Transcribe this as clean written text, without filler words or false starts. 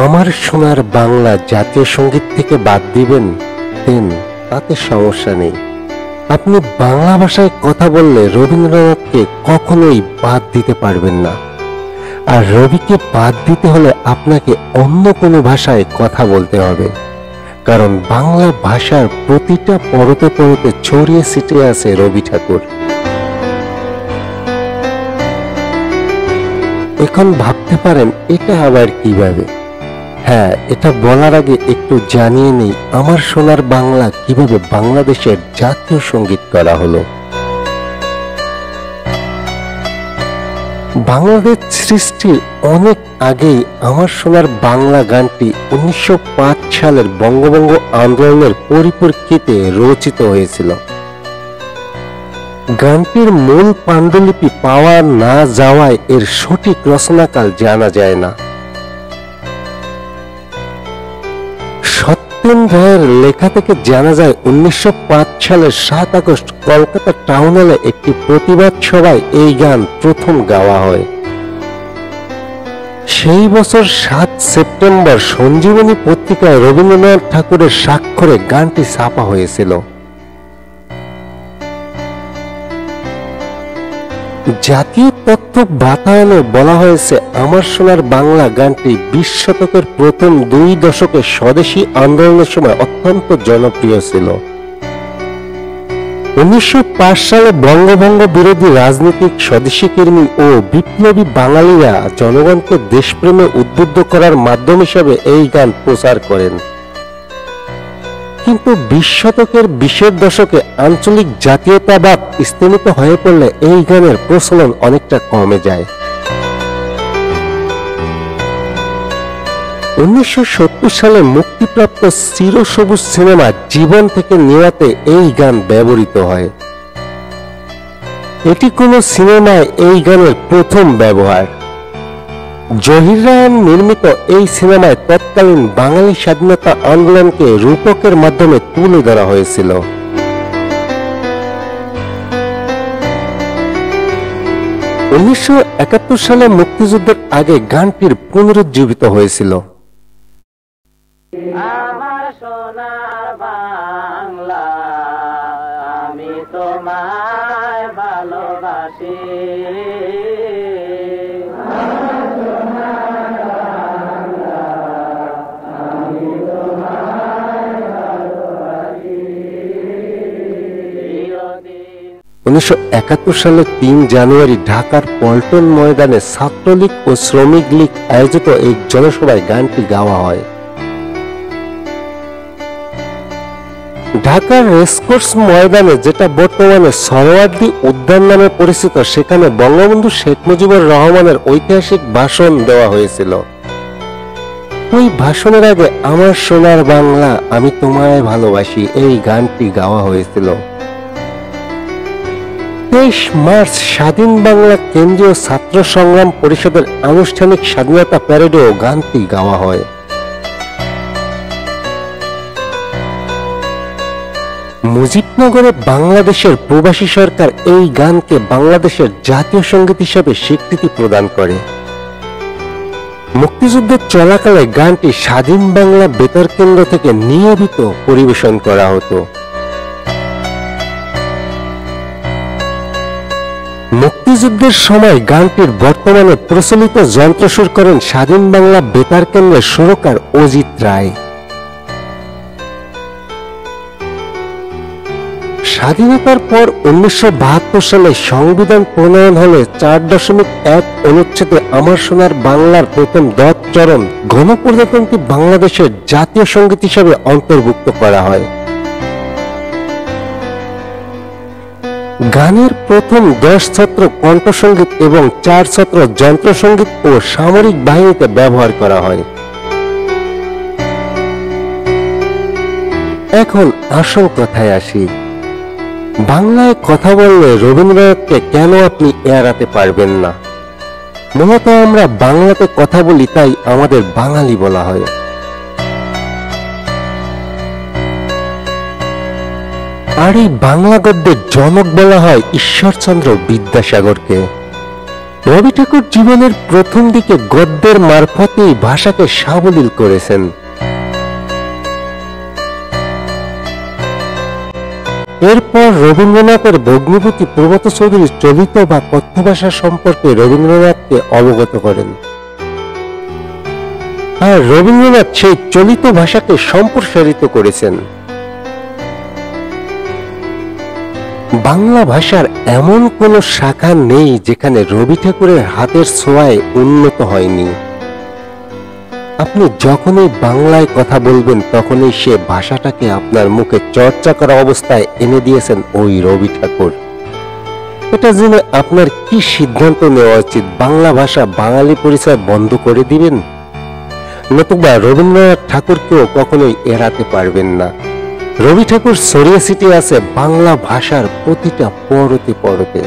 আমার সোনার বাংলা জাতীয় সঙ্গীত থেকে বাদ দিবেন দেন, তাতে সমস্যা নেই। আপনি বাংলা ভাষায় কথা বললে রবীন্দ্রনাথকে কখনোই বাদ দিতে পারবেন না। আর রবিকে বাদ দিতে হলে আপনাকে অন্য কোনো ভাষায় কথা বলতে হবে, কারণ বাংলা ভাষার প্রতিটা পরতে পরতে ছড়িয়ে ছিটিয়ে আছে রবি ঠাকুর। এখন ভাবতে পারেন এটা আবার কিভাবে? হ্যাঁ, এটা বলার আগে একটু জানিয়ে নেই আমার সোনার বাংলা কিভাবে বাংলাদেশের জাতীয় সঙ্গীত করা হলো। বাংলাদেশ সৃষ্টির অনেক আগেই আমার সোনার বাংলা গানটি 1905 সালের বঙ্গভঙ্গ আন্দোলনের পরিপ্রেক্ষিতে রচিত হয়েছিল। গানটির মূল পাণ্ডুলিপি পাওয়া না যাওয়ায় এর সঠিক রচনাকাল জানা যায় না। সত্যেন রায়ের লেখা থেকে জানা যায় 1905 সালের 7 আগস্ট কলকাতা টাউন হলে একটি প্রতিবাদ সভায় এই গান প্রথম গাওয়া হয়। সেই বছর 7 সেপ্টেম্বর সঞ্জীবনী পত্রিকায় রবীন্দ্রনাথ ঠাকুরের স্বাক্ষরে গানটি ছাপা হয়েছিল। জাতীয় তথ্য বাতায়নে বলা হয়েছে আমার সোনার বাংলা গানটি 20 শতকের প্রথম 2 দশকে স্বদেশী আন্দোলনের সময় অত্যন্ত জনপ্রিয় ছিল। 1905 সালে বঙ্গভঙ্গ বিরোধী রাজনীতিক স্বদেশী কর্মী ও বিপ্লবী বাঙালিরা জনগণকে দেশপ্রেমে উদ্বুদ্ধ করার মাধ্যম হিসেবে এই গান প্রচার করেন। কিন্তু 20 শতকের 20-এর দশকে আঞ্চলিক জাতীয়তাবাদ স্তীমিত হয়ে পড়লে এই গানের প্রচলন অনেকটা কমে যায়। 1970 সালে মুক্তিপ্রাপ্ত চিরসবুজ সিনেমা জীবন থেকে নেওয়াতে এই গান ব্যবহৃত হয়। এটি কোন সিনেমায় এই গানের প্রথম ব্যবহার। জহির রায়হান নির্মিত এই সিনেমায় তৎকালীন বাঙালি স্বাধীনতা আন্দোলনকে রূপকের মাধ্যমে তুলে ধরা হয়েছিল। 1971 সালে মুক্তিযুদ্ধের আগে গানটির পুনরুজ্জীবিত হয়েছিল। আমার সোনার বাংলা আমি তোমায় ভালোবাসি, উনিশশো 1971 সালের 3 জানুয়ারি ঢাকার পল্টন ময়দানে ছাত্রলীগ ও শ্রমিক লীগ আয়োজিত এক জনসভায় গানটি গাওয়া হয়। ঢাকার রেসকোর্স ময়দানে, যেটা বর্তমানে সরোয়ার্দী উদ্যান নামে পরিচিত, সেখানে বঙ্গবন্ধু শেখ মুজিবুর রহমানের ঐতিহাসিক ভাষণ দেওয়া হয়েছিল। ওই ভাষণের আগে আমার সোনার বাংলা আমি তোমায় ভালোবাসি এই গানটি গাওয়া হয়েছিল। 23 মার্চ স্বাধীন বাংলা কেন্দ্রীয় ছাত্র সংগ্রাম পরিষদের আনুষ্ঠানিক স্বাধীনতা প্যারেডেও গানটি গাওয়া হয়। মুজিবনগরে বাংলাদেশের প্রবাসী সরকার এই গানকে বাংলাদেশের জাতীয় সঙ্গীত হিসেবে স্বীকৃতি প্রদান করে। মুক্তিযুদ্ধের চলাকালে গানটি স্বাধীন বাংলা বেতার কেন্দ্র থেকে নিয়মিত পরিবেশন করা হতো। মুক্তিযুদ্ধের সময় গানটির বর্তমানে প্রচলিত যন্ত্রসুর করেন স্বাধীন বাংলা বেতার কেন্দ্রের সুরকার অজিত রায়। স্বাধীনতার পর 1972 সালে সংবিধান প্রণয়ন হলে 4.1 অনুচ্ছেদে আমার সোনার বাংলার প্রথম 10 চরণ গণপ্রজাতন্ত্রী বাংলাদেশের জাতীয় সঙ্গীত হিসেবে অন্তর্ভুক্ত করা হয়। গানের প্রথম 10 ছত্র কণ্ঠসঙ্গীত এবং 4 ছত্র যন্ত্রসঙ্গীত ও সামরিক বাহিনীতে ব্যবহার করা হয়। এখন আসল কথায় আসি। বাংলায় কথা বললে রবীন্দ্রনাথকে কেন আপনি এড়াতে পারবেন না? মূলত আমরা বাংলাতে কথা বলি, তাই আমাদের বাঙালি বলা হয়। আর এই বাংলা গদ্যের জনক বলা হয় ঈশ্বরচন্দ্র বিদ্যাসাগরকে। রবি ঠাকুর জীবনের প্রথম দিকে গদ্যের মারফতেই ভাষাকে সাবলীল করেছেন। এরপর রবীন্দ্রনাথের ভগ্নিপতি প্রমথ চৌধুরী চলিত বা কথ্য ভাষা সম্পর্কে রবীন্দ্রনাথকে অবগত করেন। আর রবীন্দ্রনাথ সেই চলিত ভাষাকে সম্প্রসারিত করেছেন। বাংলা ভাষার এমন কোন শাখা নেই যেখানে রবি ঠাকুরের হাতের ছোঁয়ায় উন্নত হয়নি। আপনি যখনই বাংলায় কথা বলবেন তখনই সে ভাষাটাকে আপনার মুখে চর্চা করা অবস্থায় এনে দিয়েছেন ওই রবি ঠাকুর। এটা জেনে আপনার কি সিদ্ধান্ত নেওয়া উচিত? বাংলা ভাষা বাঙালি পরিচয় বন্ধ করে দিবেন, নতুবা রবীন্দ্রনাথ ঠাকুরকেও কখনোই এড়াতে পারবেন না। রবি ঠাকুর ছড়িয়ে ছিটিয়ে আছে বাংলা ভাষার প্রতিটা পরতে পরতে।